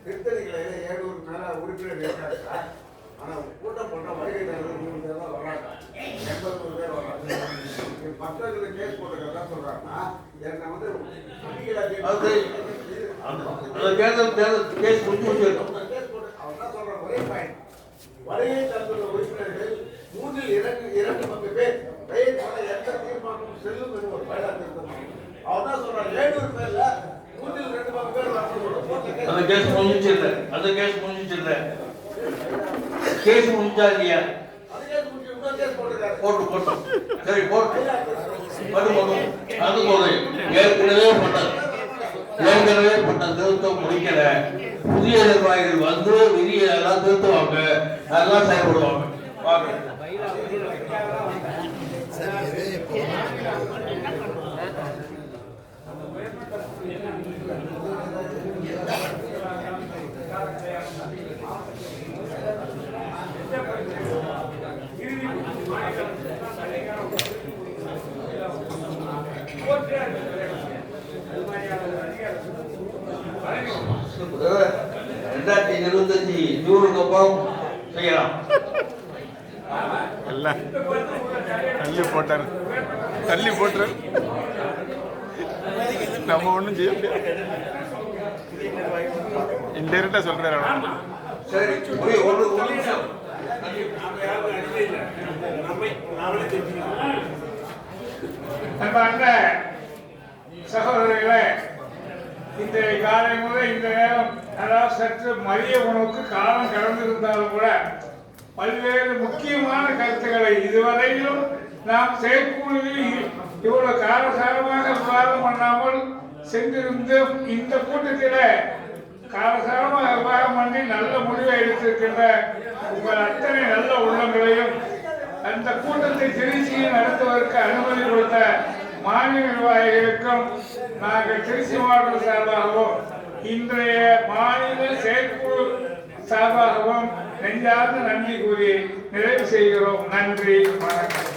திருத்தணிகளை 700 மேல உறுப்பினர் இருக்காங்க. ஆனா கூட்டம் போட்டா வருகை தரது 3 பேர் தான் வராங்க, 81 பேர் வராங்க. பக்தர்கள் கேஸ் போட்டுக்கிறதா சொல்றாங்கன்னா என்ன வந்து கேஸ் போட்டு அவங்க தான் சொல்ற ஒரே பாயிண்ட், வருகை தந்துள்ள உறுப்பினர்கள் 2 பேர் பெயர் போல எந்த தீர்மானமும் செல்லும் என்று ஒரு பயிலா திருத்தம். அவர் தான் சொல்றாரு 700 பேர்ல 2 பேர் வரணும். அந்த கேஸ் முடிஞ்சில்ல, அந்த கேஸ் முடிஞ்சில்ல, கேஸ் முடிஞ்சா இல்லையா? போட்டு போட்டோம், சரி போட்டு போடும். அது போதும். ஏற்கனவே பண்ண திருத்தம் முடிக்கல. புதிய நிர்வாகிகள் வந்து விதியெல்லாம் திருத்துவாங்க, அதெல்லாம் செயல்படுவாங்க. ஜூனுக்கு அப்புறம் செய்யலாம். தள்ளி போட்டார் நம்ம ஒன்றும் செய்ய முடியாது. இன்டெரக்டா சொல்றாரு. சரி, சகோதரர்களே, இந்த காலை முதல் இந்த நேரம், அதாவது சற்று மதிய உணவுக்கு காலம் கடந்திருந்தாலும் கூட பல்வேறு முக்கியமான கருத்துக்களை இதுவரையிலும் நாம் செயற்குழுவில் இவ்வளவு காலசாரமாக விவாதம் பண்ணாமல் சென்றிருந்தும் இந்த கூட்டத்தில் காலசாரமாக விவாதம் பண்ணி நல்ல முடிவை எடுத்திருக்கின்ற உங்கள் அத்தனை நல்ல உள்ளங்களையும் அந்த கூட்டத்தை திருச்சியில் நடத்துவதற்கு அனுமதி கொடுத்த மாநில நிர்வாகிகளுக்கும் நாங்கள் திருச்சி மாவட்டம் சார்பாகவும் இன்றைய மாநில செயற்குழு சார்பாகவும் நெஞ்சார்ந்த நன்றி கூறி நிறைவு செய்கிறோம். நன்றி, வணக்கம்.